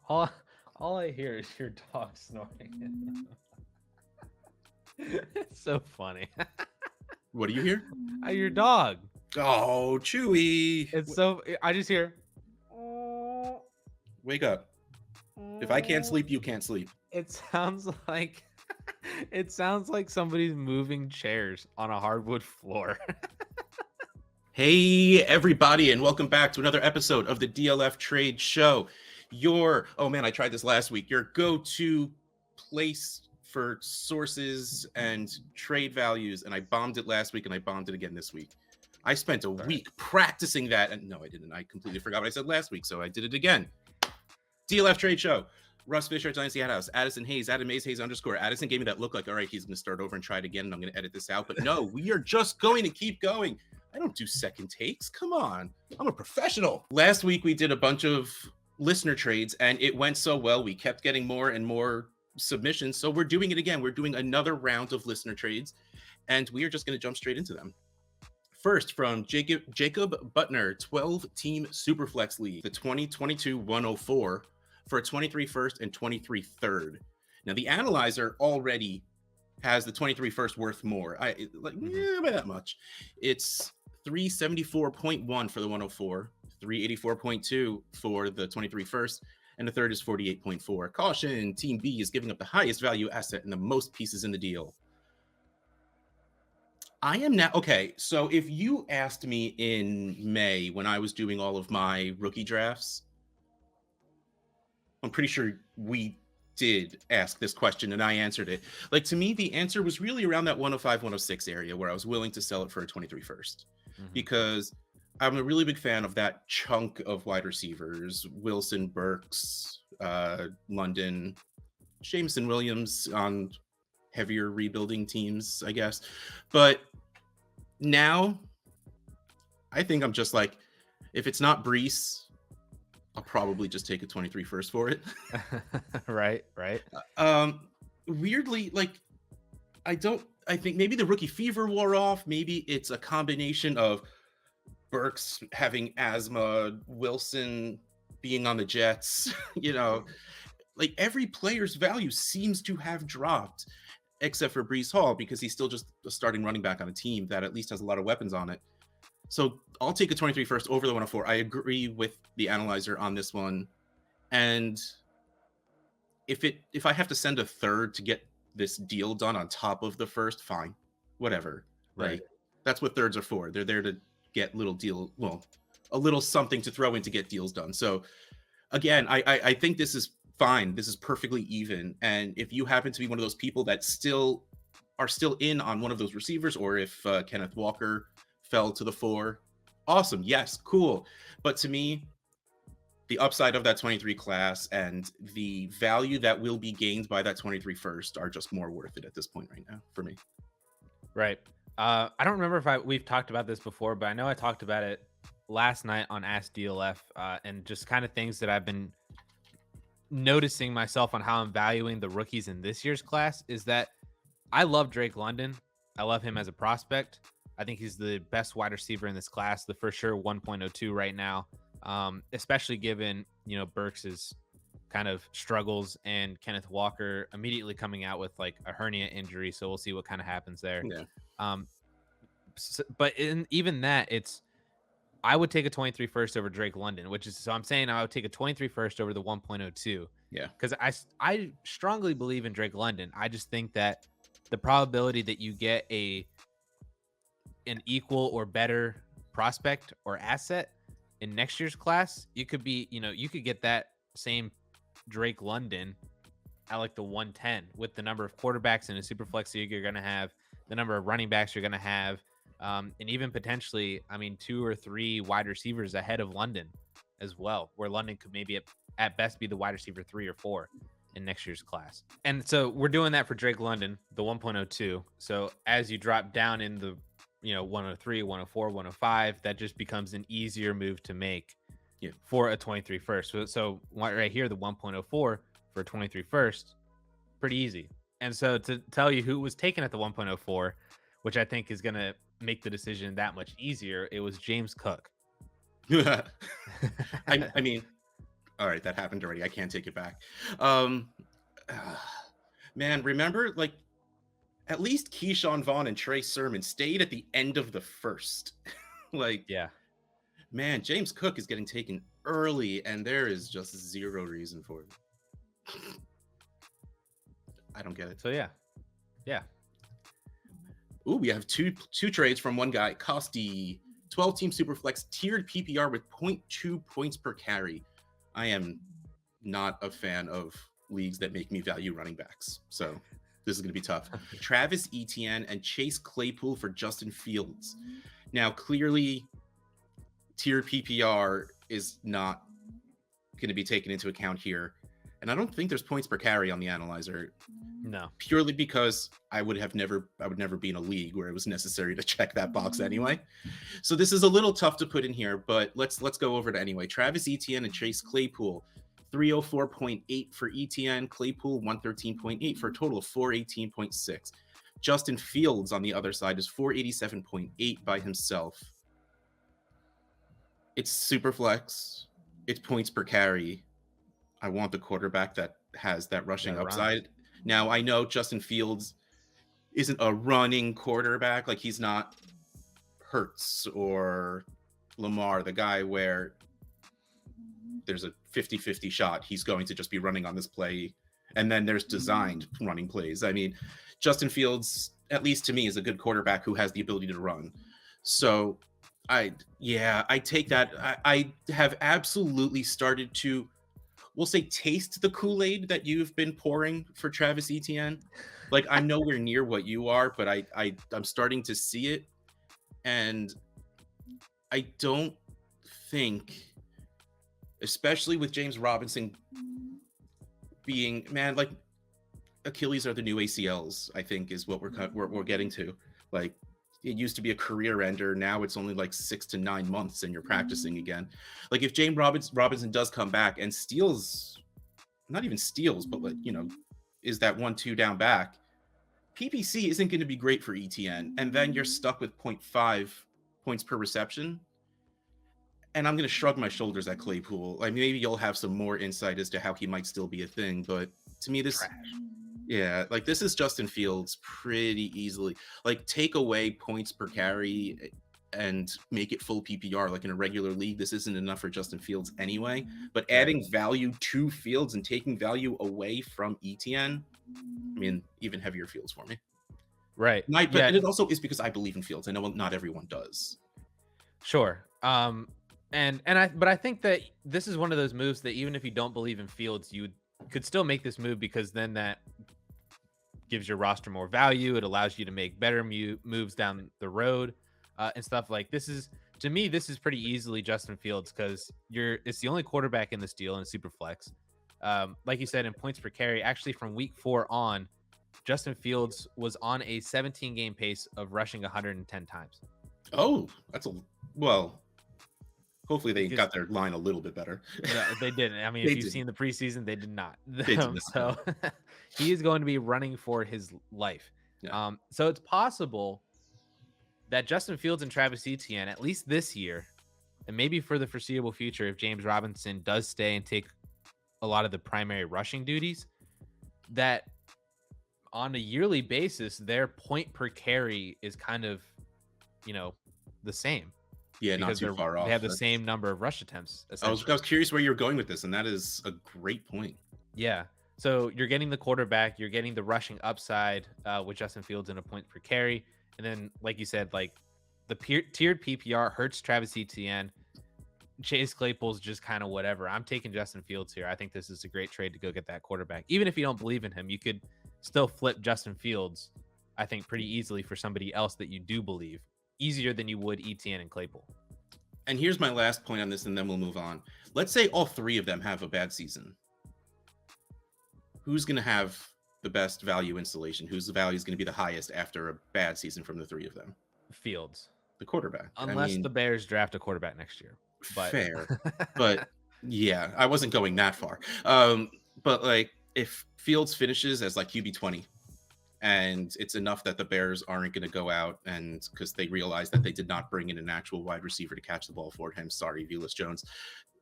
all, all I hear is your dog snoring. It's so funny. What do you hear? Your dog. Oh, Chewy. It's so. I just hear. Wake up. If I can't sleep, you can't sleep. It sounds like. It sounds like somebody's moving chairs on a hardwood floor. Hey, everybody, and welcome back to another episode of the DLF Trade Show. Oh man, I tried this last week. Your go-to place for sources and trade values, and I bombed it last week, and I bombed it again this week. I spent a week practicing that, and no, I didn't. I completely forgot what I said last week, so I did it again. DLF Trade Show. Russ Fisher at Dynasty House, Addison Hayes, Adam Hayes, Hayes _. Addison gave me that look like, all right, he's going to start over and try it again, and I'm going to edit this out. But no, we are just going to keep going. I don't do second takes. Come on. I'm a professional. Last week, we did a bunch of listener trades, and it went so well. We kept getting more and more submissions. So we're doing it again. We're doing another round of listener trades, and we are just going to jump straight into them. First, from Jacob Buettner, 12-team Superflex League, the 2022 104 for a 23 first and 23 third. Now, the analyzer already has the 23 first worth more. By that much. It's 374.1 for the 104, 384.2 for the 23 first, and the third is 48.4. Caution, Team B is giving up the highest value asset and the most pieces in the deal. I am now, okay, so if you asked me in May when I was doing all of my rookie drafts, I'm pretty sure we did ask this question and I answered it. Like, to me, the answer was really around that 105, 106 area where I was willing to sell it for a 23 first. Because I'm a really big fan of that chunk of wide receivers: Wilson, Burks, London, Jameson Williams on heavier rebuilding teams, I guess. But now I think I'm just like, if it's not Brees, I'll probably just take a 23 first for it. Right. Weirdly, like, I think maybe the rookie fever wore off. Maybe it's a combination of Burks having asthma, Wilson being on the Jets, like every player's value seems to have dropped except for Brees Hall, because he's still just a starting running back on a team that at least has a lot of weapons on it. So I'll take a 23 first over the 104. I agree with the analyzer on this one. And if I have to send a third to get this deal done on top of the first, fine, whatever. Right. Like, that's what thirds are for. They're there to get a little something to throw in to get deals done. So again, I think this is fine. This is perfectly even. And if you happen to be one of those people that are still in on one of those receivers, or if Kenneth Walker fell to the 4, awesome. Yes, cool. But to me, the upside of that 23 class and the value that will be gained by that 23 first are just more worth it at this point right now for me. Right. I don't remember if we've talked about this before, but I know I talked about it last night on Ask DLF, and just kind of things that I've been noticing myself on how I'm valuing the rookies in this year's class is that I love Drake London. I love him as a prospect. I think he's the best wide receiver in this class, the for sure 1.02 right now, especially given, Burks's kind of struggles and Kenneth Walker immediately coming out with like a hernia injury. So we'll see what kind of happens there. Yeah. But even that, I would take a 23 first over Drake London, so I'm saying I would take a 23 first over the 1.02. Yeah. Because I strongly believe in Drake London. I just think that the probability that you get an equal or better prospect or asset in next year's class, you could get that same Drake London at like the 110 with the number of quarterbacks in a super flex league you're going to have, the number of running backs you're going to have, and even potentially, 2 or 3 wide receivers ahead of London as well, where London could maybe at best be the wide receiver 3 or 4 in next year's class. And so we're doing that for Drake London, the 1.02. So as you drop down in the 103, 104, 105, that just becomes an easier move to make for a 23 first. So right here, the 1.04 for a 23 first, pretty easy. And so to tell you who was taken at the 1.04, which I think is going to make the decision that much easier, it was James Cook. I mean, All right, that happened already. I can't take it back. Um, Man, remember, like, at least Keyshawn Vaughn and Trey Sermon stayed at the end of the first. Like, Yeah. man, James Cook is getting taken early, and there is just zero reason for it. I don't get it. So yeah. Ooh, we have two trades from one guy. Kostyy, 12-team Superflex, tiered PPR with 0.2 points per carry. I am not a fan of leagues that make me value running backs, so this is going to be tough. Travis Etienne and Chase Claypool for Justin Fields. Now, clearly, tiered PPR is not going to be taken into account here, and I don't think there's points per carry on the analyzer. No, purely because I would never be in a league where it was necessary to check that box anyway. So this is a little tough to put in here, but let's go over it anyway. Travis Etienne and Chase Claypool, 304.8 for Etienne, Claypool 113.8 for a total of 418.6. Justin Fields on the other side is 487.8 by himself. It's super flex. It's points per carry. I want the quarterback that has that rushing upside. Now, I know Justin Fields isn't a running quarterback. Like, he's not Hurts or Lamar, the guy where there's a 50-50 shot he's going to just be running on this play, and then there's designed running plays. I mean, Justin Fields, at least to me, is a good quarterback who has the ability to run. So, I take that. I have absolutely started to, we'll say, taste the Kool-Aid that you've been pouring for Travis Etienne. Like, I'm nowhere near what you are, but I'm starting to see it. And I don't think, especially with James Robinson being, man, like, Achilles are the new ACLs, I think, is what we're getting to. Like, it used to be a career ender. Now it's only like 6 to 9 months and you're practicing again. Like, if James Robinson does come back and steals, not even steals, but, like, is that 1-2 down back, PPC isn't going to be great for ETN. And then you're stuck with 0.5 points per reception. And I'm going to shrug my shoulders at Claypool. Like, maybe you'll have some more insight as to how he might still be a thing. But to me, this... Trash. Yeah, like, this is Justin Fields pretty easily. Like, take away points per carry and make it full PPR. Like, in a regular league, this isn't enough for Justin Fields anyway. But adding value to Fields and taking value away from ETN, I mean, even heavier Fields for me. Right. And it also is because I believe in Fields. I know not everyone does. Sure. But I think that this is one of those moves that even if you don't believe in Fields, you could still make this move, because then that gives your roster more value. It allows you to make better moves down the road and stuff. Like, this is, to me, this is pretty easily Justin Fields, because it's the only quarterback in this deal in a super flex. Like you said, in points per carry, actually from week 4 on, Justin Fields was on a 17-game pace of rushing 110 times. Oh, well, hopefully they got their line a little bit better. No, they didn't. I mean, if you've seen the preseason, they did not. So he is going to be running for his life. Yeah. So it's possible that Justin Fields and Travis Etienne, at least this year, and maybe for the foreseeable future, if James Robinson does stay and take a lot of the primary rushing duties, that on a yearly basis, their point per carry is kind of, the same. Yeah, not too far off. They have the same number of rush attempts. I was curious where you're going with this, and that is a great point. Yeah. So you're getting the quarterback, you're getting the rushing upside with Justin Fields in a point per carry. And then, like you said, like, the tiered PPR hurts Travis Etienne. Chase Claypool's just kind of whatever. I'm taking Justin Fields here. I think this is a great trade to go get that quarterback. Even if you don't believe in him, you could still flip Justin Fields, I think, pretty easily for somebody else that you do believe. Easier than you would Etienne and Claypool. And here's my last point on this, and then we'll move on. Let's say all 3 of them have a bad season. Who's going to have the best value installation? Whose value is going to be the highest after a bad season from the 3 of them? Fields. The quarterback. Unless the Bears draft a quarterback next year. But... Fair. But, yeah, I wasn't going that far. But, like, if Fields finishes as, like, QB 20, and it's enough that the Bears aren't going to go out, and because they realize that they did not bring in an actual wide receiver to catch the ball for him. Sorry, Velus Jones.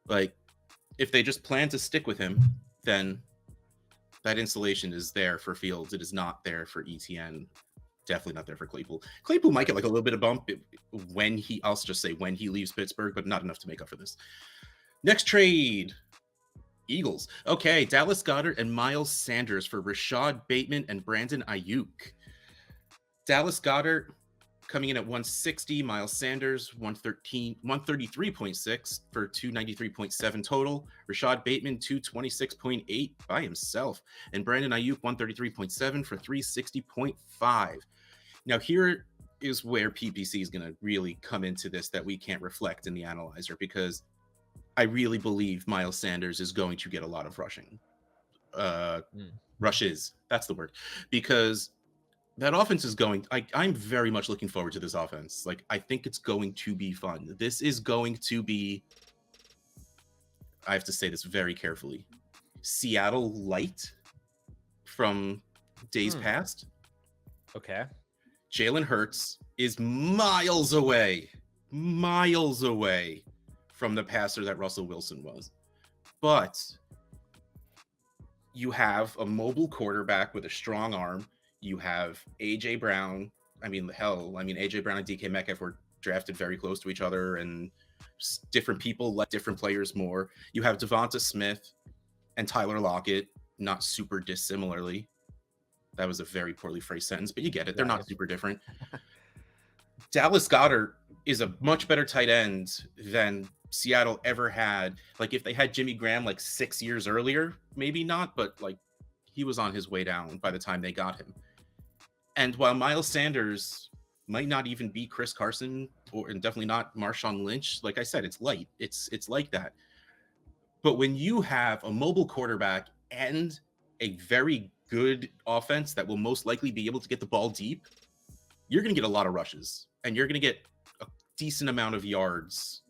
Like, if they just plan to stick with him, then that installation is there for Fields. It is not there for ETN. Definitely not there for Claypool. Claypool might get like a little bit of bump when he, I'll just say when he leaves Pittsburgh, but not enough to make up for this. Next trade, Eagles. Okay, Dallas Goedert and Miles Sanders for Rashad Bateman and Brandon Ayuk. Dallas Goedert coming in at 160, Miles Sanders 133.6 for 293.7 total. Rashad Bateman 226.8 by himself, and Brandon Ayuk 133.7 for 360.5. Now here is where PPC is going to really come into this that we can't reflect in the analyzer, because I really believe Miles Sanders is going to get a lot of rushing. Rushes, that's the word, because that offense is going, I'm very much looking forward to this offense. Like, I think it's going to be fun. This is going to be, I have to say this very carefully, Seattle light from days past. Okay. Jalen Hurts is miles away from the passer that Russell Wilson was. But you have a mobile quarterback with a strong arm. You have A.J. Brown. A.J. Brown and DK Metcalf were drafted very close to each other, and different people let different players more. You have Devonta Smith and Tyler Lockett, not super dissimilarly. That was a very poorly phrased sentence, but you get it. They're not super different. Dallas Goedert is a much better tight end than Seattle ever had. Like, if they had Jimmy Graham like 6 years earlier, maybe not, but like he was on his way down by the time they got him. And while Miles Sanders might not even be Chris Carson, and definitely not Marshawn Lynch, like I said, it's light. It's like that. But when you have a mobile quarterback and a very good offense that will most likely be able to get the ball deep, you're going to get a lot of rushes, and you're going to get a decent amount of yards,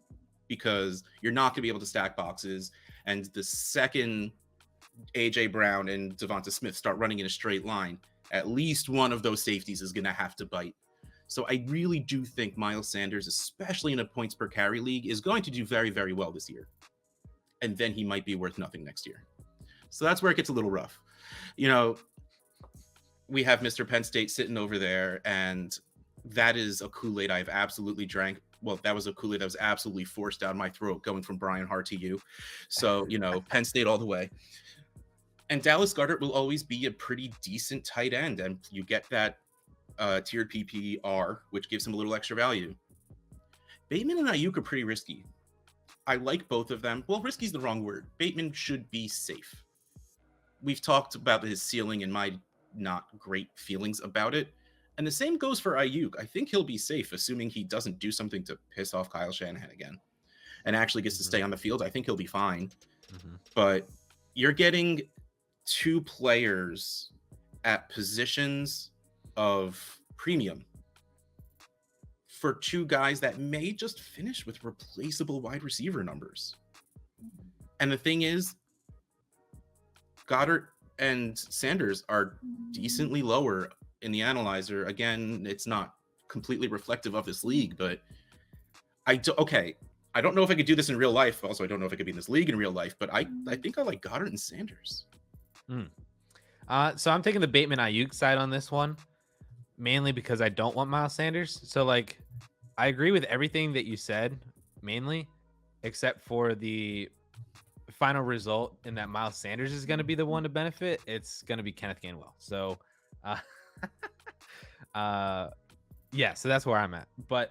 because you're not going to be able to stack boxes. And the second A.J. Brown and Devonta Smith start running in a straight line, at least one of those safeties is going to have to bite. So I really do think Miles Sanders, especially in a points per carry league, is going to do very, very well this year. And then he might be worth nothing next year. So that's where it gets a little rough. You know, we have Mr. Penn State sitting over there, and that is a Kool-Aid I've absolutely drank. Well, that was a Kool-Aid that was absolutely forced down my throat going from Brian Hart to you. So, Penn State all the way. And Dallas Goedert will always be a pretty decent tight end, and you get that tiered PPR, which gives him a little extra value. Bateman and Ayuk are pretty risky. I like both of them. Well, risky is the wrong word. Bateman should be safe. We've talked about his ceiling and my not great feelings about it. And the same goes for Ayuk. I think he'll be safe, assuming he doesn't do something to piss off Kyle Shanahan again and actually gets to stay on the field. I think he'll be fine. But you're getting two players at positions of premium for two guys that may just finish with replaceable wide receiver numbers. And the thing is, Goddard and Sanders are decently lower in the analyzer. Again, it's not completely reflective of this league, but I don't know if I could do this in real life. Also, I don't know if I could be in this league in real life, but I think I like Goddard and Sanders. So I'm taking the Bateman Ayuk side on this one, mainly because I don't want Miles Sanders. So like, I agree with everything that you said, mainly, except for the final result in that Miles Sanders is going to be the one to benefit. It's going to be Kenneth Gainwell. So, so that's where I'm at. But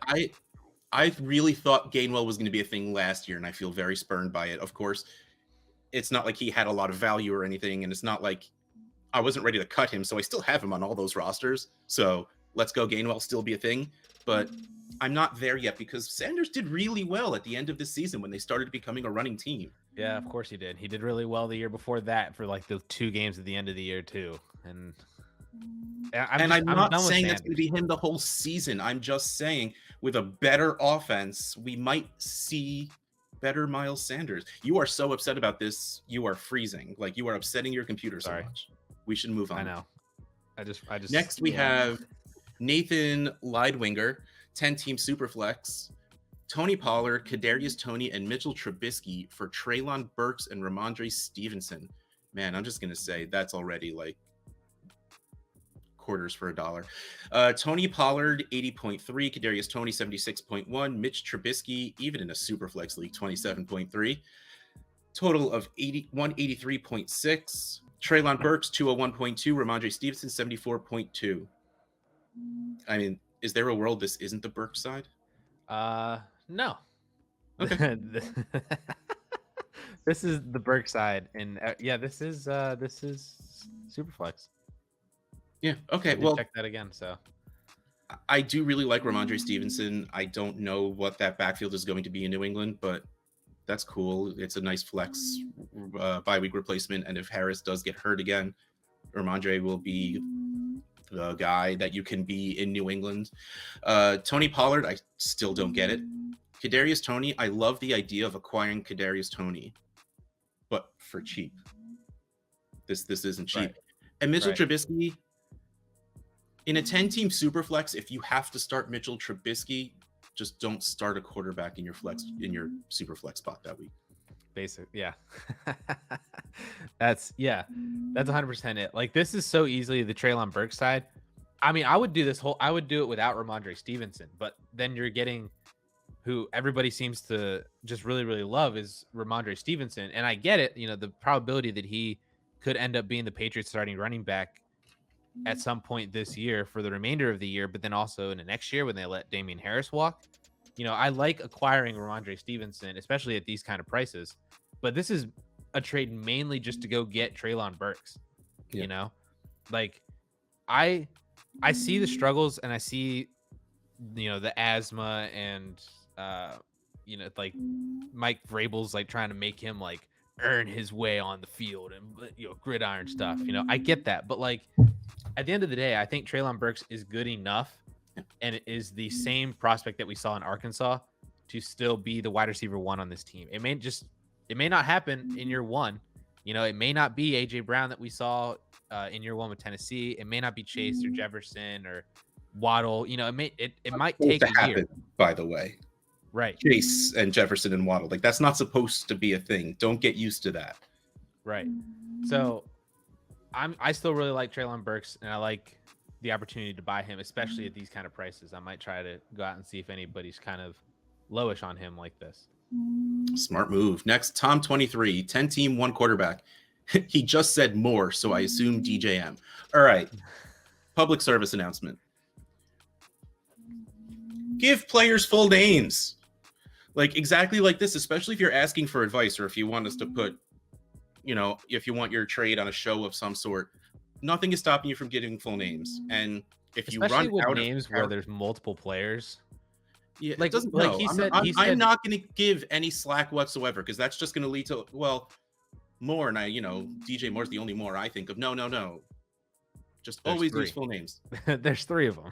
I really thought Gainwell was going to be a thing last year, and I feel very spurned by it. Of course, it's not like he had a lot of value or anything, and it's not like I wasn't ready to cut him, so I still have him on all those rosters. So let's go Gainwell still be a thing, but I'm not there yet because Sanders did really well at the end of the season when they started becoming a running team. Yeah, of course he did. He did really well the year before that for like the 2 games at the end of the year too. And I'm not saying that's going to be him the whole season. I'm just saying with a better offense, we might see better Miles Sanders. You are so upset about this. You are freezing. Like, you are upsetting your computer so much. We should move on. I know. I just Next we have Nathan Leidwinger, 10-team Superflex, Tony Pollard, Kadarius Toney, and Mitchell Trubisky for Treylon Burks and Ramondre Stevenson. Man, I'm just going to say that's already like quarters for $1. Tony Pollard, 80.3. Kadarius Toney, 76.1. Mitch Trubisky, even in a super flex league, 27.3. Total of 183.6. Treylon Burks, 201.2. Ramondre Stevenson, 74.2. I mean, is there a world this isn't the Burks side? No. Okay. This is the Burke side, and yeah, this is Superflex. Yeah. Okay. Well, check that again. So I do really like Ramondre Stevenson. I don't know what that backfield is going to be in New England, but that's cool. It's a nice flex bye-week replacement, and if Harris does get hurt again, Ramondre will be the guy that you can be in New England. Tony Pollard, I still don't get it. Kadarius Toney, I love the idea of acquiring Kadarius Toney, but for cheap. This isn't cheap. Right. And Mitchell Trubisky, in a 10-team superflex, if you have to start Mitchell Trubisky, just don't start a quarterback in your superflex spot that week. Basic, yeah. That's 100% it. Like, this is so easily the Treylon Burks side. I mean, I would do it without Ramondre Stevenson, but then you're getting who everybody seems to just really, really love is Ramondre Stevenson. And I get it, the probability that he could end up being the Patriots starting running back at some point this year for the remainder of the year, but then also in the next year when they let Damian Harris walk. I like acquiring Ramondre Stevenson, especially at these kind of prices, but this is a trade mainly just to go get Treylon Burks. Yeah. Like I see the struggles, and I see, the asthma and, like Mike Vrabel's like trying to make him like earn his way on the field and, gridiron stuff. I get that, but like at the end of the day, I think Treylon Burks is good enough, and it is the same prospect that we saw in Arkansas to still be the wide receiver 1 on this team. It may not happen in year 1. It may not be AJ Brown that we saw in year 1 with Tennessee. It may not be Chase or Jefferson or Waddle. It might take a year. By the way, right? Chase and Jefferson and Waddle, like that's not supposed to be a thing. Don't get used to that. Right. So I still really like Treylon Burks, and I like the opportunity to buy him, especially at these kind of prices. I might try to go out and see if anybody's kind of lowish on him like this. Smart move. Next, Tom23, 10-team, 1 quarterback. He just said more, so I assume DJM. All right. Public service announcement. Give players full names. Like exactly like this, especially if you're asking for advice or if you want us to put, if you want your trade on a show of some sort, nothing is stopping you from getting full names. And if especially you run with out names of where there's multiple players. Yeah, like doesn't, like no, he I'm said, not, he I'm said, not going to give any slack whatsoever, because that's just going to lead to, well, more. And DJ Moore's the only more I think of. No. Just there's always 3. use full names. There's 3 of them.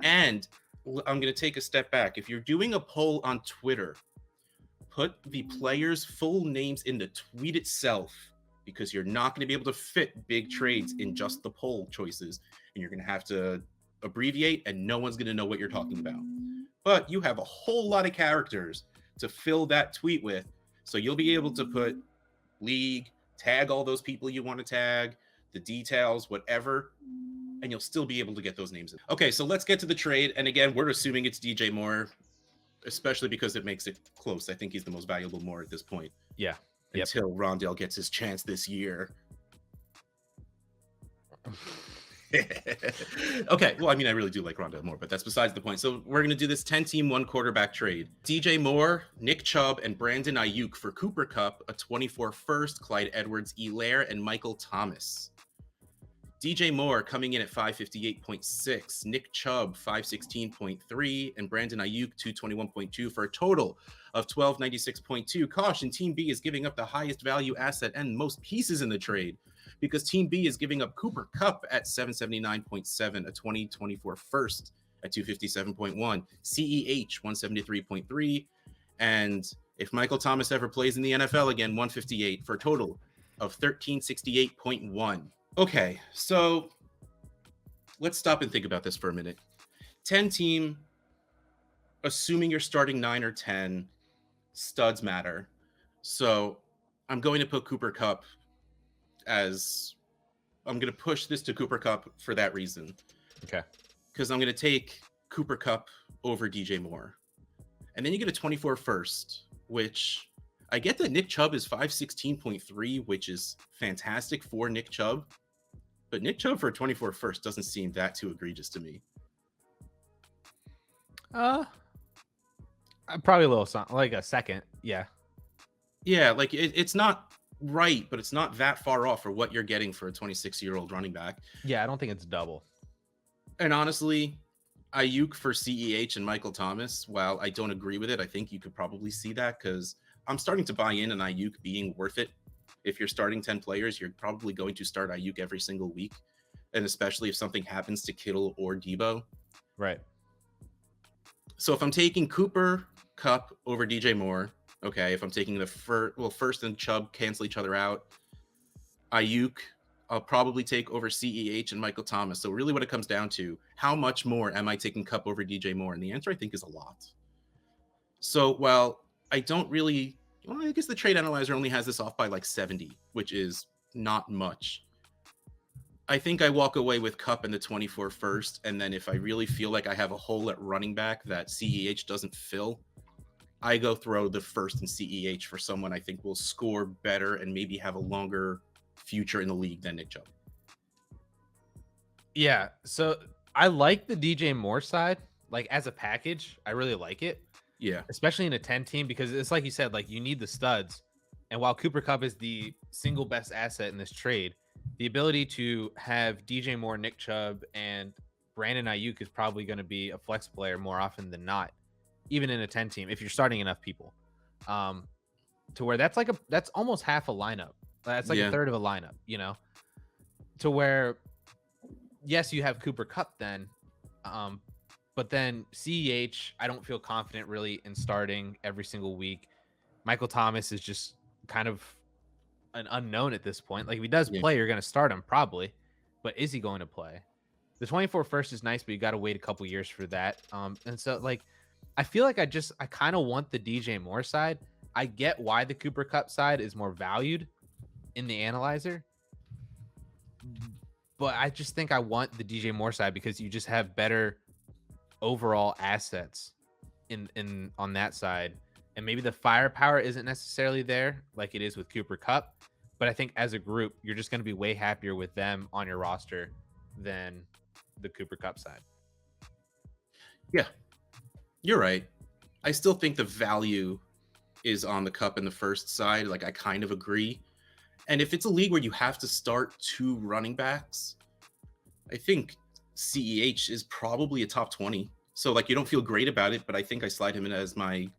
And I'm going to take a step back. If you're doing a poll on Twitter, put the players' full names in the tweet itself, because you're not going to be able to fit big trades in just the poll choices, and you're going to have to abbreviate, and no one's going to know what you're talking about. But you have a whole lot of characters to fill that tweet with, so you'll be able to put league, tag all those people you want to tag, the details, whatever, and you'll still be able to get those names in. Okay, so let's get to the trade. And again, we're assuming it's DJ Moore, especially because it makes it close. I think he's the most valuable Moore at this point. Yeah. Until Rondale gets his chance this year. Okay, well, I mean, I really do like Rondale Moore, but that's besides the point. So we're going to do this 10-team, 1 quarterback trade. DJ Moore, Nick Chubb, and Brandon Ayuk for Cooper Kupp, a 24 first, Clyde Edwards-Helaire, and Michael Thomas. DJ Moore coming in at 558.6, Nick Chubb 516.3, and Brandon Ayuk 221.2 for a total of 1296.2. Caution, Team B is giving up the highest value asset and most pieces in the trade, because Team B is giving up Cooper Kupp at 779.7, a 2024 first at 257.1, CEH 173.3, and if Michael Thomas ever plays in the NFL again, 158 for a total of 1368.1. Okay, so let's stop and think about this for a minute. 10-team, assuming you're starting 9 or 10, studs matter. So I'm going to put Cooper Kupp as I'm going to push this to Cooper Kupp for that reason. Okay. Because I'm going to take Cooper Kupp over DJ Moore. And then you get a 24 first, which I get that Nick Chubb is 516.3, which is fantastic for Nick Chubb. But Nick Chubb for a 24 first doesn't seem that too egregious to me. Probably a little something, like a second. Yeah. Yeah, like it's not right, but it's not that far off for what you're getting for a 26-year-old running back. Yeah, I don't think it's double. And honestly, Ayuk for CEH and Michael Thomas, while I don't agree with it, I think you could probably see that because I'm starting to buy in on Ayuk being worth it. If you're starting 10 players, you're probably going to start Ayuk every single week. And especially if something happens to Kittle or Debo. Right. So if I'm taking Cooper Kupp over DJ Moore, okay, if I'm taking the first and Chubb cancel each other out, Ayuk, I'll probably take over CEH and Michael Thomas. So really what it comes down to, how much more am I taking Kupp over DJ Moore? And the answer I think is a lot. So while I don't really, well, I guess the trade analyzer only has this off by like 70, which is not much. I think I walk away with Kupp in the 24 first. And then if I really feel like I have a hole at running back that CEH doesn't fill, I go throw the first in CEH for someone I think will score better and maybe have a longer future in the league than Nick Chubb. Yeah. So I like the DJ Moore side. Like as a package, I really like it. Yeah. Especially in a 10 team, because it's like you said, like you need the studs. And while Cooper Kupp is the single best asset in this trade, the ability to have DJ Moore, Nick Chubb, and Brandon Ayuk is probably going to be a flex player more often than not, even in a 10 team, if you're starting enough people, to where that's almost half a lineup. That's like a third of a lineup, you know, to where, yes, you have Cooper Kupp then, but then CEH, I don't feel confident really in starting every single week. Michael Thomas is just kind of an unknown at this point. Like if he does play, you're going to start him probably, but is he going to play? The 24 first is nice, but you got to wait a couple years for that. And so like, I feel like I kind of want the DJ Moore side. I get why the Cooper Kupp side is more valued in the analyzer, but I just think I want the DJ Moore side because you just have better overall assets in on that side. And maybe the firepower isn't necessarily there like it is with Cooper Kupp, but I think as a group, you're just going to be way happier with them on your roster than the Cooper Kupp side. Yeah, you're right. I still think the value is on the Kupp and the first side. Like I kind of agree. And if it's a league where you have to start two running backs, I think CEH is probably a top 20. So like you don't feel great about it, but I think I slide him in as my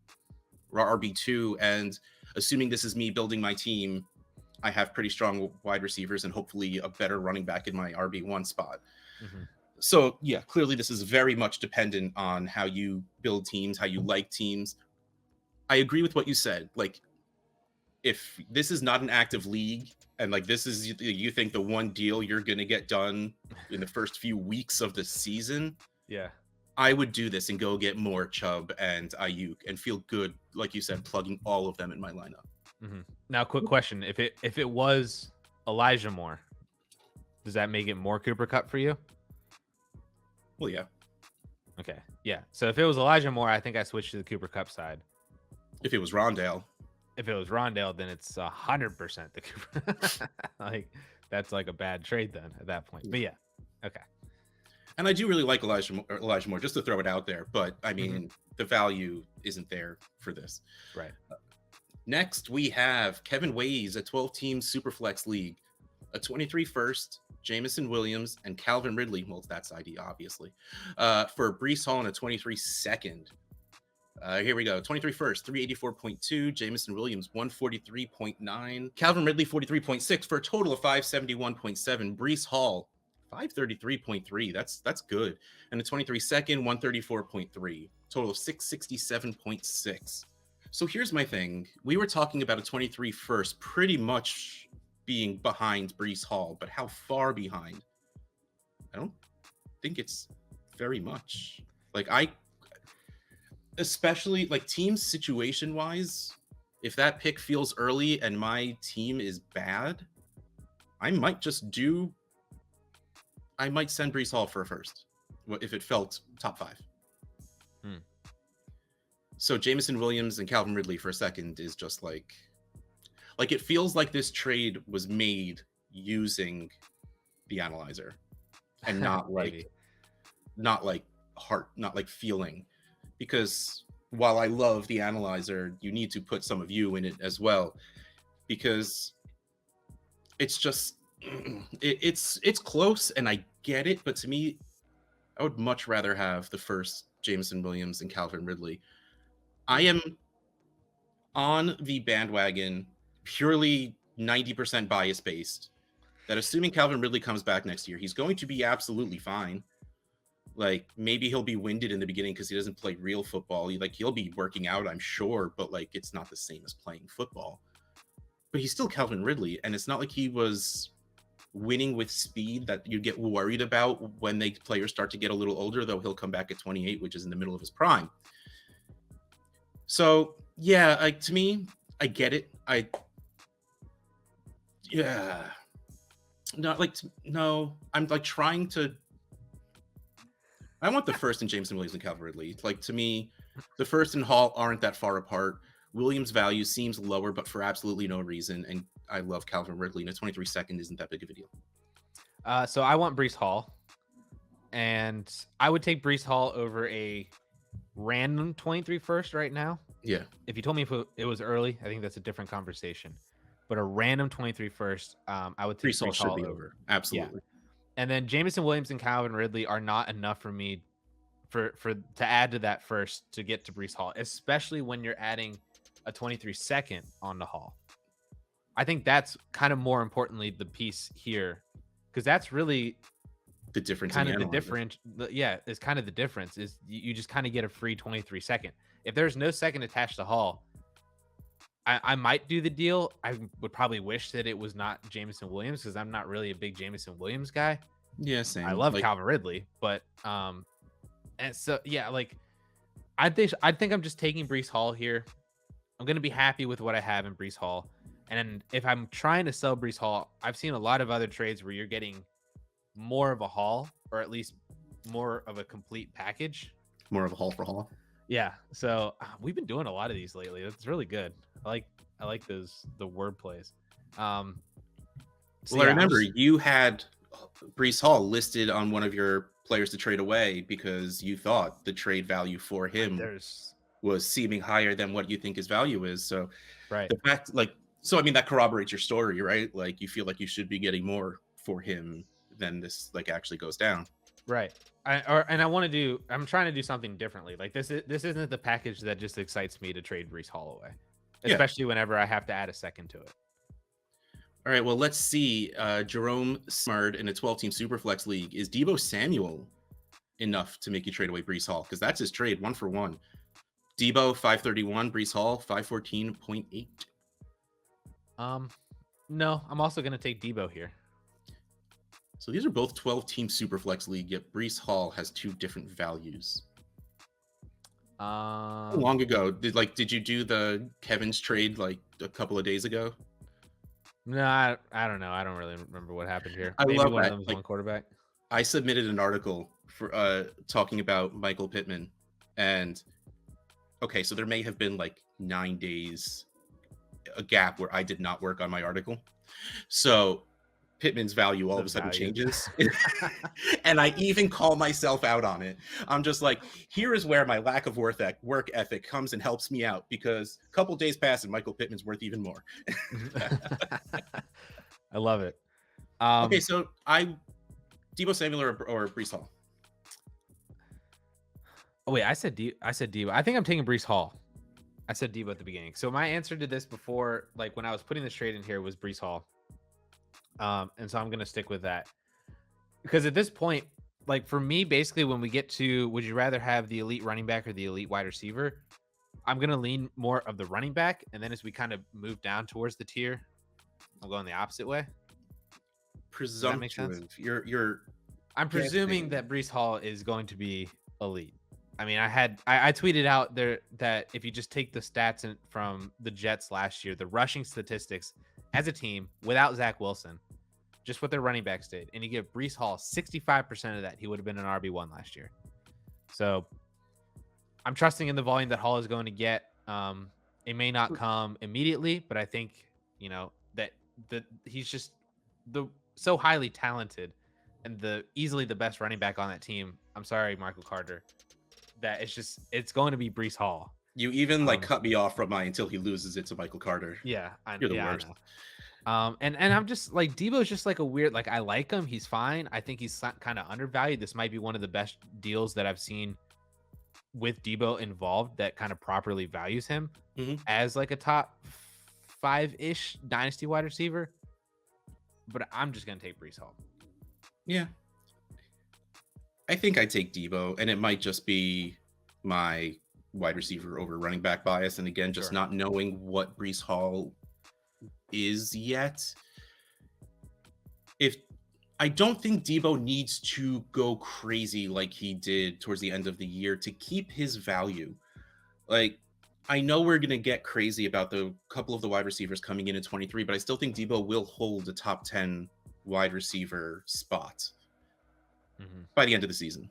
RB2. And assuming this is me building my team, I have pretty strong wide receivers and hopefully a better running back in my RB1 spot. Mm-hmm. So yeah, clearly this is very much dependent on how you build teams, how you like teams. I agree with what you said. Like if this is not an active league and like this is, you think the one deal you're going to get done in the first few weeks of the season. Yeah. I would do this and go get more Chubb and Ayuk and feel good, like you said, plugging all of them in my lineup. Mm-hmm. Now, quick question: if it was Elijah Moore, does that make it more Cooper Kupp for you? Well, yeah. Okay, yeah. So if it was Elijah Moore, I think I switched to the Cooper Kupp side. If it was Rondale, then it's 100% the Cooper. Like that's like a bad trade then at that point. But yeah, okay. And I do really like Elijah Moore, just to throw it out there. But I mean, the value isn't there for this. Right. Next, we have Kevin Weihs, a 12-team Superflex League, a 23 first, Jamison Williams, and Calvin Ridley. Well, that's ID, obviously. For Breece Hall and a 23 second. Here we go. 23 first, 384.2. Jamison Williams, 143.9. Calvin Ridley, 43.6 for a total of 571.7. Breece Hall, 533.3. That's good. And the 23 second, 134.3. Total of 667.6. So here's my thing. We were talking about a 23 first pretty much being behind Breece Hall, but how far behind? I don't think it's very much. Like especially like team situation wise, if that pick feels early and my team is bad, I might send Brees Hall for a first if it felt top 5. So Jameson Williams and Calvin Ridley for a second is just like it feels like this trade was made using the analyzer and not like heart, not like feeling. Because while I love the analyzer, you need to put some of you in it as well, because it's just it's close and I get it, but to me, I would much rather have the first Jameson Williams and Calvin Ridley. I am on the bandwagon purely 90% bias based that assuming Calvin Ridley comes back next year, he's going to be absolutely fine. Like maybe he'll be winded in the beginning because he doesn't play real football. He'll be working out, I'm sure, but like it's not the same as playing football. But he's still Calvin Ridley, and it's not like he was winning with speed that you get worried about when the players start to get a little older, though he'll come back at 28, which is in the middle of his prime. So yeah, like to me, I get it. I'm like trying to. I want the first in Jameson Williams and Calvin Ridley. Like to me, the first and Hall aren't that far apart. Williams' value seems lower, but for absolutely no reason. And I love Calvin Ridley, and a 23 second isn't that big of a deal. So I want Brees Hall, and I would take Brees Hall over a random 23 first right now. Yeah. If you told me if it was early, I think that's a different conversation. But a random 23 first, I would take Brees Hall over. Absolutely. Yeah. And then Jameson Williams and Calvin Ridley are not enough for me to add to that first to get to Brees Hall, especially when you're adding a 23 second on the Hall. I think that's kind of more importantly the piece here, because that's really the difference. Kind of the difference. Yeah, it's kind of the difference is you just kind of get a free 23 second. If there's no second attached to Hall, I might do the deal. I would probably wish that it was not Jameson Williams because I'm not really a big Jameson Williams guy. Yeah, same. I love Calvin Ridley, but and so yeah, like I think I'm just taking Brees Hall here. I'm gonna be happy with what I have in Brees Hall, and if I'm trying to sell Brees Hall, I've seen a lot of other trades where you're getting more of a haul, or at least more of a complete package. More of a haul for Hall. Yeah, so we've been doing a lot of these lately. It's really good. I like the word plays. I remember you had Brees Hall listed on one of your players to trade away because you thought the trade value for him was seeming higher than what you think his value is. So right, the fact I mean that corroborates your story, right? Like you feel like you should be getting more for him than this actually goes down. Right. I'm trying to do something differently. Like this isn't the package that just excites me to trade Brees Hall away, especially whenever I have to add a second to it. All right, well, let's see. Jerome Simard in a 12-team Superflex league. Is Deebo Samuel enough to make you trade away Brees Hall? Because that's his trade, 1-for-1. Deebo 531, Brees Hall 514.8. No, I'm also going to take Deebo here. So these are both 12-team Superflex league, yet Brees Hall has two different values. How long ago did you do the Kevin's trade like a couple of days ago? No, I don't know. I don't really remember what happened here. Maybe love one that. Of them was one quarterback. I submitted an article for talking about Michael Pittman, and okay, so there may have been like 9 days a gap where I did not work on my article. So Pittman's value all of a sudden changes. And I even call myself out on it. I'm just like, here is where my lack of work ethic comes and helps me out, because a couple days pass and Michael Pittman's worth even more. I love it. Okay, so Deebo Samuel or Brees Hall? Oh wait, I said Deebo. I think I'm taking Brees Hall. I said Deebo at the beginning. So my answer to this before, like when I was putting this trade in here, was Brees Hall. And so I'm going to stick with that, because at this point, like for me, basically when we get to, would you rather have the elite running back or the elite wide receiver? I'm going to lean more of the running back. And then as we kind of move down towards the tier, I'm going the opposite way. Presumptive. I'm presuming that Brees Hall is going to be elite. I mean, I tweeted out there that if you just take the stats from the Jets last year, the rushing statistics as a team without Zach Wilson, just what their running backs did, and you give Breece Hall 65% of that, he would have been an RB1 last year. So I'm trusting in the volume that Hall is going to get. It may not come immediately, but I think, that he's just so highly talented and easily the best running back on that team. I'm sorry, Michael Carter, that it's going to be Breece Hall. You even cut me off from mine until he loses it to Michael Carter. Yeah, You're the worst. I know. And I'm just like, Debo's just like a weird, like, I like him. He's fine. I think he's kind of undervalued. This might be one of the best deals that I've seen with Debo involved that kind of properly values him as like a top 5-ish dynasty wide receiver. But I'm just going to take Breece Hall. Yeah. I think I take Debo, and it might just be my wide receiver over running back bias. And again, just not knowing what Breece Hall is yet. I don't think Debo needs to go crazy like he did towards the end of the year to keep his value. Like, I know we're going to get crazy about the couple of the wide receivers coming in 23, but I still think Debo will hold a top 10 wide receiver spot by the end of the season.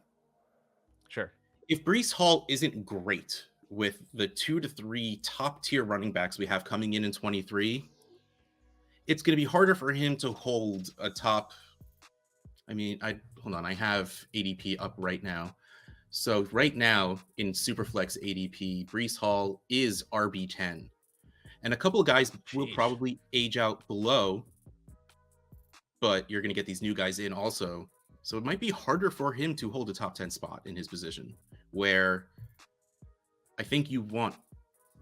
Sure. If Breece Hall isn't great with the 2 to 3 top tier running backs we have coming in 23, it's going to be harder for him to hold a top. I mean, I have ADP up right now. So right now in Superflex ADP, Breece Hall is RB10. And a couple of guys will probably age out below, but you're going to get these new guys in also. So it might be harder for him to hold a top 10 spot in his position, where I think you want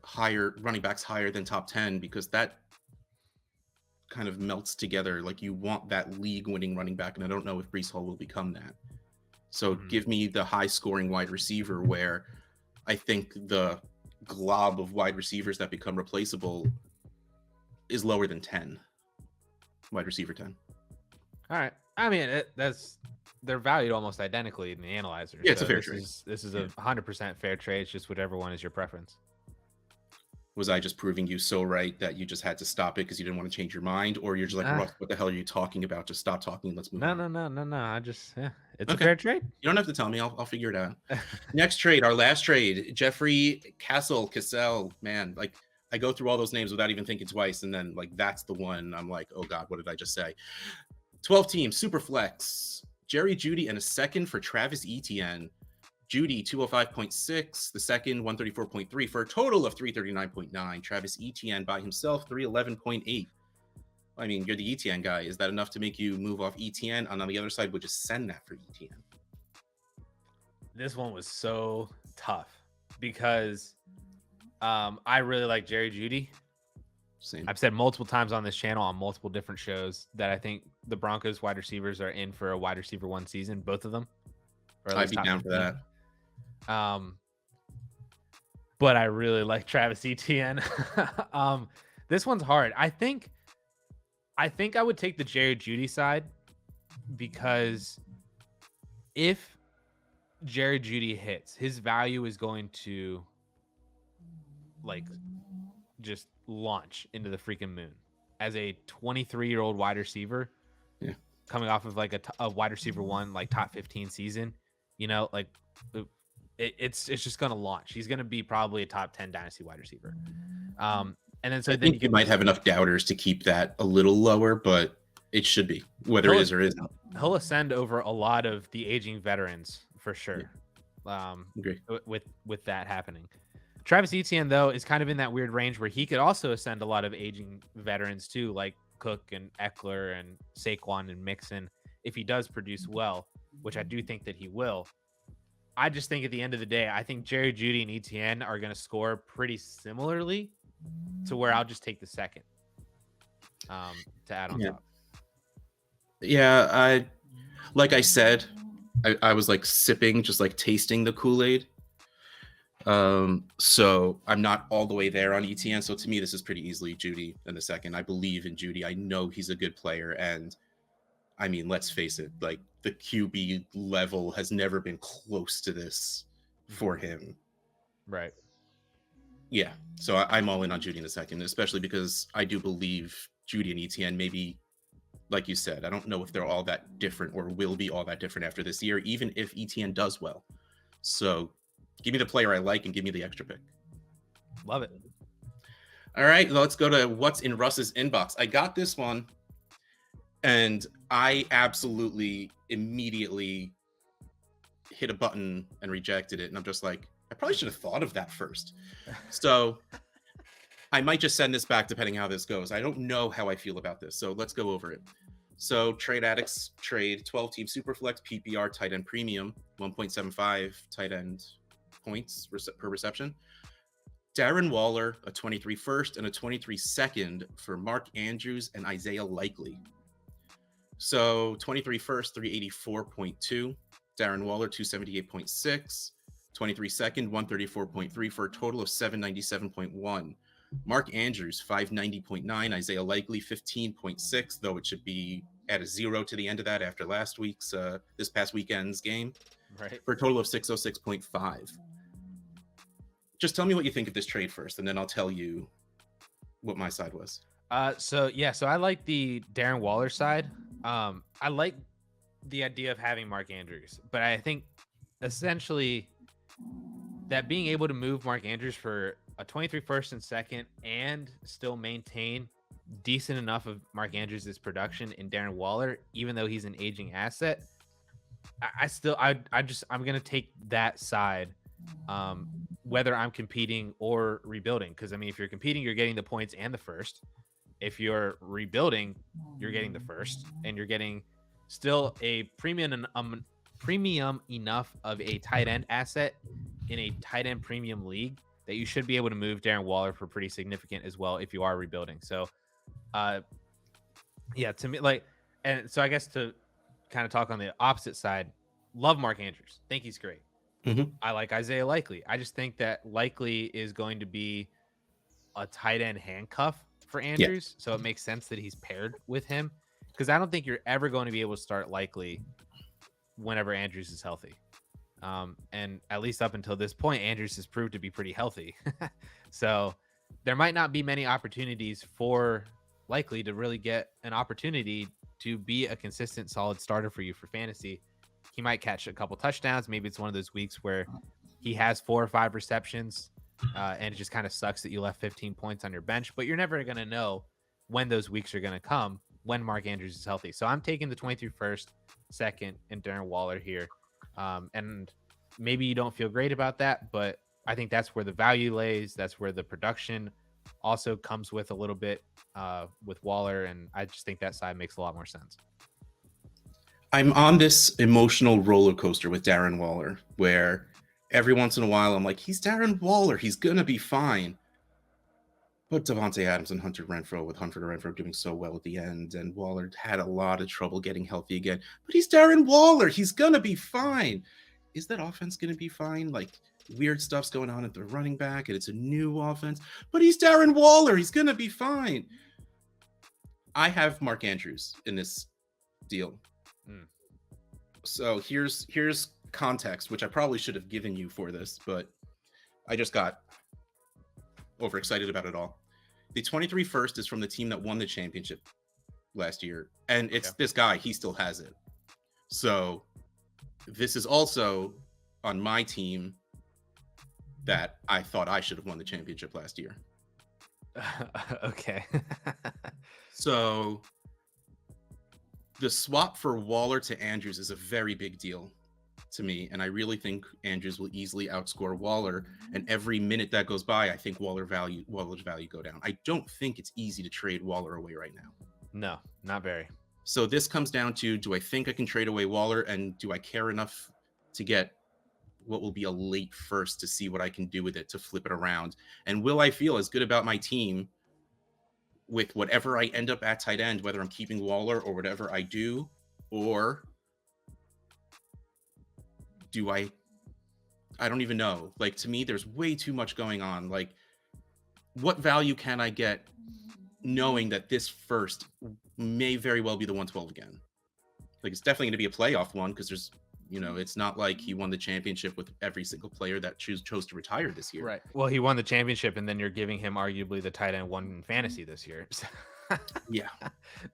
higher running backs higher than top 10, because that kind of melts together. Like, you want that league winning running back, and I don't know if Breece Hall will become that. So give me the high scoring wide receiver, where I think the glob of wide receivers that become replaceable is lower than 10. Wide receiver 10. All right. I mean, they're valued almost identically in the analyzer. Yeah, it's a fair trade. This is a 100% fair trade. It's just whatever one is your preference. Was I just proving you so right that you just had to stop it because you didn't want to change your mind? Or you're just like, Russ, what the hell are you talking about? Just stop talking. Let's move on. No. I just, it's a fair trade. You don't have to tell me. I'll figure it out. Next trade, our last trade, Geoffrey, Cassell. Man, like, I go through all those names without even thinking twice. And then, like, that's the one I'm like, oh God, what did I just say? 12 teams, Superflex, Jerry Jeudy, and a second for Travis Etienne. Jeudy 205.6, the second 134.3 for a total of 339.9. Travis Etienne by himself 311.8. I mean, you're the Etienne guy. Is that enough to make you move off Etienne? And on the other side, would just send that for Etienne. This one was so tough because I really like Jerry Jeudy. Same. I've said multiple times on this channel on multiple different shows that I think the Broncos wide receivers are in for a wide receiver one season, both of them. I'd be down for that. But I really like Travis Etienne. This one's hard. I think I would take the Jerry Jeudy side, because if Jerry Jeudy hits, his value is going to like just launch into the freaking moon as a 23-year-old wide receiver. Yeah. Coming off of like a wide receiver one, like top 15 season, like it's just going to launch. He's going to be probably a top 10 dynasty wide receiver. And then I think you might have enough doubters to keep that a little lower, but it should be, whether it is or isn't. He'll ascend over a lot of the aging veterans for sure. Agree. With that happening. Travis Etienne, though, is kind of in that weird range where he could also ascend a lot of aging veterans too, like Cook and Eckler and Saquon and Mixon, if he does produce well, which I do think that he will. I just think at the end of the day, I think Jerry Jeudy and Etienne are going to score pretty similarly, to where I'll just take the second to add on top. Yeah, like I said, I was like sipping, just like tasting the Kool-Aid. So I'm not all the way there on Etienne. So to me, this is pretty easily Jeudy in the second. I believe in Jeudy. I know he's a good player. And I mean, let's face it, like the QB level has never been close to this for him. Right. Yeah. So I'm all in on Judy in the second, especially because I do believe Judy and ETN maybe, like you said, I don't know if they're all that different or will be all that different after this year, even if ETN does well. So give me the player I like and give me the extra pick. Love it. All right, let's go to what's in Russ's inbox. I got this one, and I absolutely immediately hit a button and rejected it. And I'm just like, I probably should have thought of that first. So I might just send this back depending how this goes. I don't know how I feel about this. So let's go over it. So Trade Addicts Trade 12-team Superflex PPR tight end premium, 1.75 tight end points per reception. Darren Waller, a 23 first and a 23 second for Mark Andrews and Isaiah Likely. So 23 first, 384.2. Darren Waller, 278.6. 23 second, 134.3 for a total of 797.1. Mark Andrews, 590.9. Isaiah Likely, 15.6, though it should be at a 0 to the end of that after last week's, this past weekend's game. Right. For a total of 606.5. Just tell me what you think of this trade first, and then I'll tell you what my side was. So I like the Darren Waller side. I like the idea of having Mark Andrews, but I think essentially that being able to move Mark Andrews for a 23 first and second and still maintain decent enough of Mark Andrews' production in Darren Waller, even though he's an aging asset, I'm going to take that side. Whether I'm competing or rebuilding, because I mean, if you're competing, you're getting the points and the first. If you're rebuilding, you're getting the first, and you're getting still a premium enough of a tight end asset in a tight end premium league that you should be able to move Darren Waller for pretty significant as well if you are rebuilding. So, yeah, to me, like, and so I guess to kind of talk on the opposite side, love Mark Andrews. Think he's great. Mm-hmm. I like Isaiah Likely. I just think that Likely is going to be a tight end handcuff for Andrews. Yeah. So it makes sense that he's paired with him, because I don't think you're ever going to be able to start Likely whenever Andrews is healthy. And at least up until this point, Andrews has proved to be pretty healthy. So there might not be many opportunities for Likely to really get an opportunity to be a consistent, solid starter for you for fantasy. He might catch a couple touchdowns. Maybe it's one of those weeks where he has 4 or 5 receptions, and it just kind of sucks that you left 15 points on your bench. But you're never going to know when those weeks are going to come when Mark Andrews is healthy. So I'm taking the 23 first, second, and Darren Waller here. And maybe you don't feel great about that, but I think that's where the value lays. That's where the production also comes with a little bit with Waller. And I just think that side makes a lot more sense. I'm on this emotional roller coaster with Darren Waller, where every once in a while I'm like, he's Darren Waller, he's gonna be fine. But Devontae Adams and Hunter Renfrow doing so well at the end, and Waller had a lot of trouble getting healthy again. But he's Darren Waller, he's gonna be fine. Is that offense gonna be fine? Like, weird stuff's going on at the running back, and it's a new offense. But he's Darren Waller, he's gonna be fine. I have Mark Andrews in this deal. So here's context, which I probably should have given you for this, but I just got overexcited about it all. The 23 first is from the team that won the championship last year, and it's this guy. He still has it. So this is also on my team that I thought I should have won the championship last year. Okay. So the swap for Waller to Andrews is a very big deal to me, and I really think Andrews will easily outscore Waller. And every minute that goes by, I think Waller's value go down. I don't think it's easy to trade Waller away right now. No, not very. So this comes down to, do I think I can trade away Waller, and do I care enough to get what will be a late first to see what I can do with it to flip it around? And will I feel as good about my team with whatever I end up at tight end, whether I'm keeping Waller or whatever I do? Or do I don't even know. Like, to me, there's way too much going on. Like, what value can I get knowing that this first may very well be the 112 again? Like, it's definitely going to be a playoff one because there's You know, it's not like he won the championship with every single player that chose to retire this year. Right. Well, he won the championship, and then you're giving him arguably the tight end one in fantasy this year. Yeah.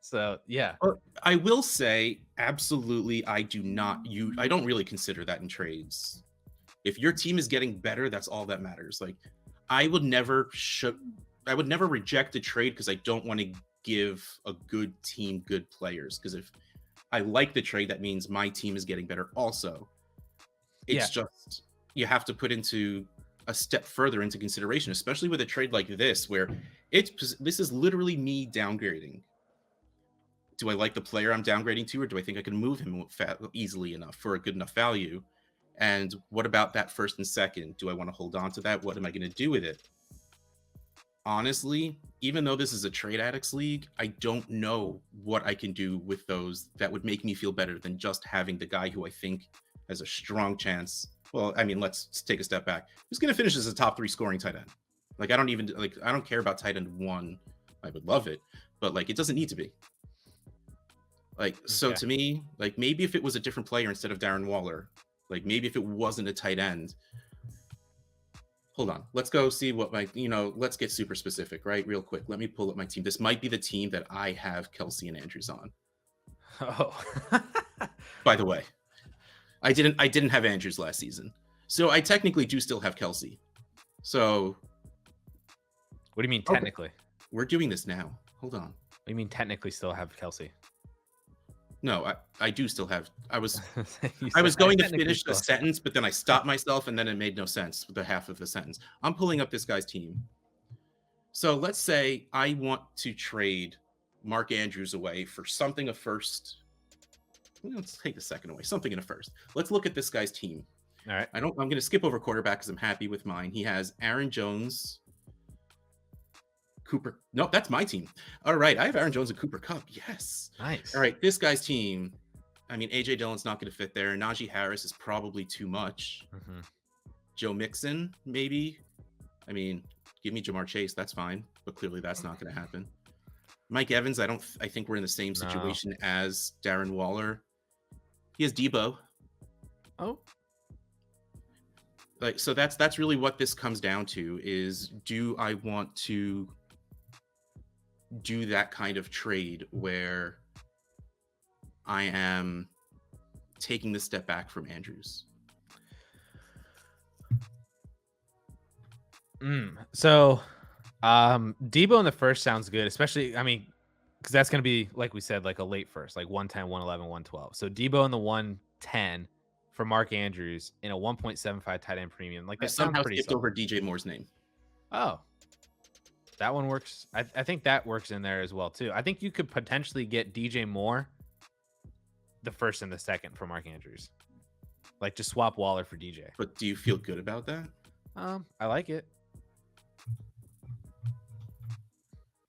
So yeah. I will say, absolutely, I don't really consider that in trades. If your team is getting better, that's all that matters. Like, I would never reject a trade because I don't want to give a good team good players. Because if I like the trade, that means my team is getting better also. It's just, you have to put into a step further into consideration, especially with a trade like this, where this is literally me downgrading. Do I like the player I'm downgrading to, or do I think I can move him easily enough for a good enough value? And what about that first and second? Do I want to hold on to that? What am I going to do with it? Honestly, even though this is a trade addicts league, I don't know what I can do with those that would make me feel better than just having the guy who I think has a strong chance. Well, I mean, let's take a step back. Who's going to finish as a top 3 scoring tight end? Like, I don't care about tight end 1. I would love it, but like, it doesn't need to be. Like, so to me, like, maybe if it was a different player instead of Darren Waller, like maybe if it wasn't a tight end. Hold on, let's go see what let's get super specific, right? Real quick. Let me pull up my team. This might be the team that I have Kelce and Andrews on. Oh, by the way, I didn't have Andrews last season, so I technically do still have Kelce. So, what do you mean technically? Okay. We're doing this now. Hold on. What do you mean technically still have Kelce? No, I do still have. I was going to finish the sentence, but then I stopped myself, and then it made no sense with the half of the sentence. I'm pulling up this guy's team. So let's say I want to trade Mark Andrews away for something a first. Let's take the second away. Something in a first. Let's look at this guy's team. All right. I'm going to skip over quarterback because I'm happy with mine. He has Aaron Jones. Cooper. No, that's my team. All right. I have Aaron Jones and Cooper Kupp. Yes. Nice. All right. This guy's team. I mean, AJ Dillon's not going to fit there. Najee Harris is probably too much. Mm-hmm. Joe Mixon, maybe. I mean, give me Jamar Chase. That's fine. But clearly that's not going to happen. Mike Evans, I think we're in the same situation as Darren Waller. He has Debo. Oh. Like, so that's really what this comes down to is, do I want to do that kind of trade where I am taking the step back from Andrews? So Debo in the first sounds good, especially, I mean, because that's going to be, like we said, like a late first, like 110, 111, 112. So Debo in the 110 for Mark Andrews in a 1.75 tight end premium. Like, that sounds pretty skipped over DJ Moore's name. Oh, that one works. I think that works in there as well too. I think you could potentially get DJ Moore the first and the second for Mark Andrews. Like, just swap Waller for DJ. But do you feel good about that? I like it.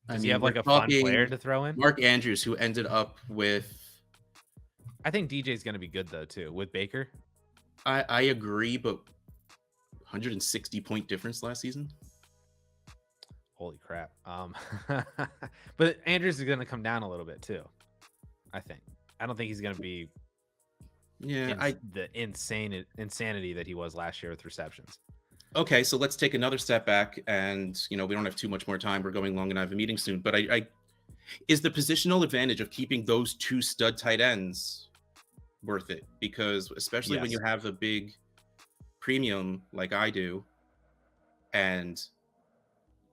Does he mean, have like a fun player to throw in? Mark Andrews, who ended up with... I think DJ's going to be good though too with Baker. I agree, but 160 point difference last season. Holy crap. But Andrews is going to come down a little bit too, I think. I don't think he's going to be the insanity that he was last year with receptions. Okay, so let's take another step back, and we don't have too much more time. We're going long and I have a meeting soon, but is the positional advantage of keeping those 2 stud tight ends worth it? Because especially when you have a big premium like I do, and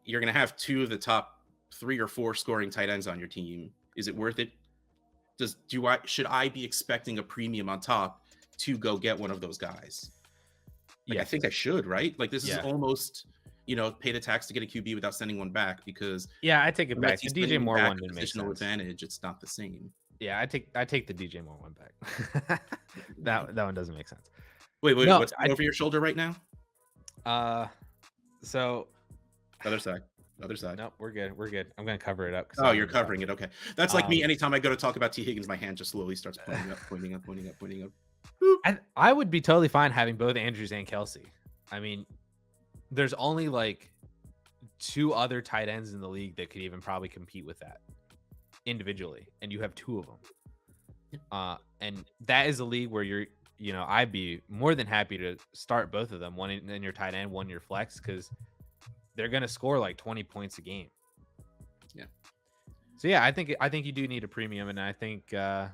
you're going to have 2 of the top 3 or 4 scoring tight ends on your team. Is it worth it? Should I be expecting a premium on top to go get one of those guys? Like, I think I should, right? Like, this is almost, pay the tax to get a QB without sending one back, because I take it back. The DJ Moore one didn't make sense. Advantage, it's not the same. Yeah, I take the DJ Moore one back. that one doesn't make sense. Wait, no, what's over your shoulder right now? So other side. Nope, we're good. I'm gonna cover it up. Oh, you're covering it. Okay, that's like me. Anytime I go to talk about T. Higgins, my hand just slowly starts pointing up. I would be totally fine having both Andrews and Kelce. I mean, there's only like 2 other tight ends in the league that could even probably compete with that individually, and you have 2 of them. And that is a league where I'd be more than happy to start both of them, one in your tight end, one in your flex, because they're going to score like 20 points a game. Yeah. So yeah, I think you do need a premium, and I think all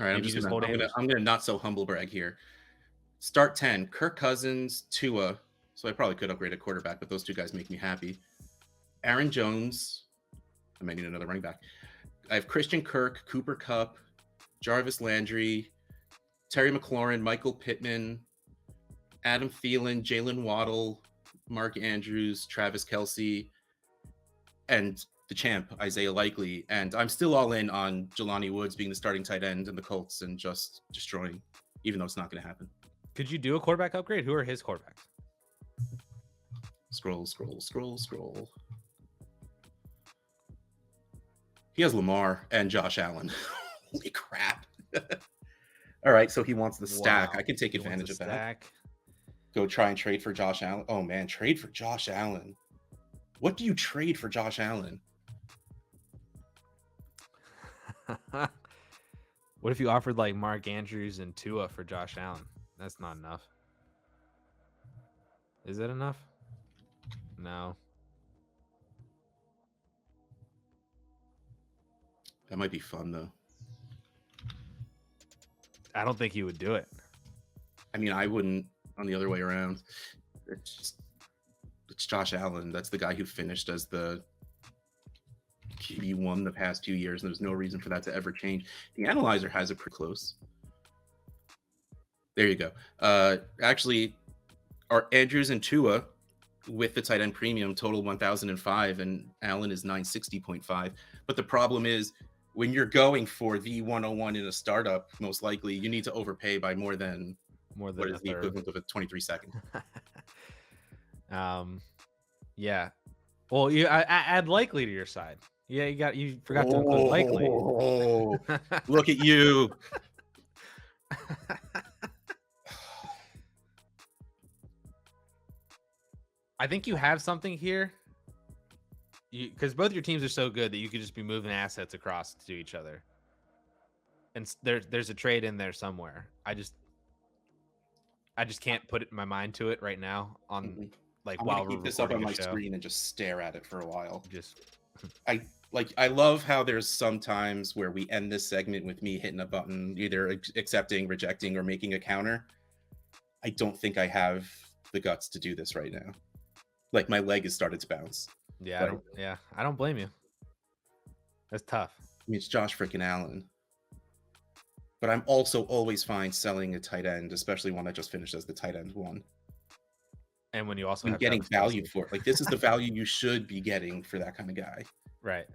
right, I'm gonna not so humble brag here. Start 10, Kirk Cousins, Tua. So I probably could upgrade a quarterback, but those two guys make me happy. Aaron Jones. I might need another running back. I have Christian Kirk, Cooper Kupp, Jarvis Landry, Terry McLaurin, Michael Pittman, Adam Thielen, Jalen Waddle, Mark Andrews, Travis Kelce, and the champ, Isaiah Likely. And I'm still all in on Jelani Woods being the starting tight end in the Colts and just destroying, even though it's not going to happen. Could you do a quarterback upgrade? Who are his quarterbacks? Scroll. He has Lamar and Josh Allen. Holy crap. All right, so he wants the stack. Wow. I can take advantage of that. Go try and trade for Josh Allen. Oh, man, trade for Josh Allen. What do you trade for Josh Allen? What if you offered like Mark Andrews and Tua for Josh Allen? That's not enough. Is it enough? No. That might be fun, though. I don't think he would do it. I mean, I wouldn't on the other way around. It's Josh Allen. That's the guy who finished as the QB1 the past 2 years, and there's no reason for that to ever change. The analyzer has it pretty close. There you go. Actually, our Andrews and Tua with the tight end premium total 1,005, and Allen is 960.5. But the problem is, when you're going for the 101 in a startup, most likely you need to overpay by more than what is the equivalent of a 23 second. Yeah. Well, you add Likely to your side. Yeah, you forgot to include Likely. Look at you. I think you have something here, because both your teams are so good that you could just be moving assets across to each other, and there's a trade in there somewhere. I just can't put my mind to it right now. I'm while we're keep this up on my screen and just stare at it for a while. I love how there's sometimes where we end this segment with me hitting a button, either accepting, rejecting, or making a counter. I don't think I have the guts to do this right now. Like, my leg has started to bounce. Yeah, I don't blame you. That's tough. I mean, it's Josh freaking Allen. But I'm also always fine selling a tight end, especially one that just finished as the tight end one. And when you also have getting value for it. Like, this is the value you should be getting for that kind of guy. Right.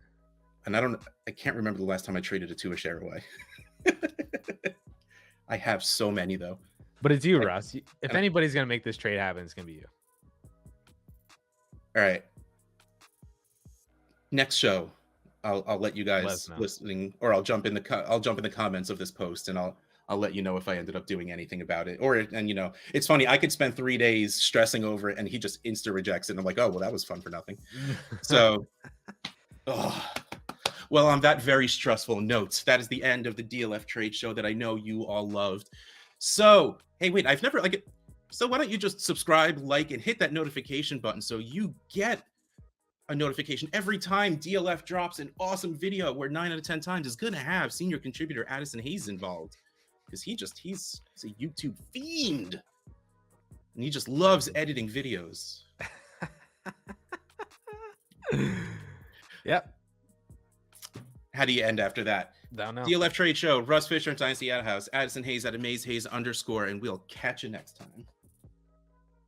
And I can't remember the last time I traded a Tua share away. I have so many, though. But it's you, Russ. If anybody's going to make this trade happen, it's going to be you. All right. Next show, I'll let you guys listening, or I'll jump in the comments of this post, and I'll let you know if I ended up doing anything about it. And it's funny. I could spend 3 days stressing over it, and he just insta rejects it. And I'm like, oh well, that was fun for nothing. So, well, on that very stressful note, that is the end of the DLF Trade Show that I know you all loved. So, hey, wait, I've never like it. So why don't you just subscribe, like, and hit that notification button so you get a notification every time DLF drops an awesome video where 9 out of 10 times is going to have senior contributor Addison Hayes involved, because he's a YouTube fiend and he just loves editing videos. Yep. How do you end after that? Don't know. DLF Trade Show, Russ Fisher and Dynasty House, Addison Hayes at AmazeHayes_, and we'll catch you next time.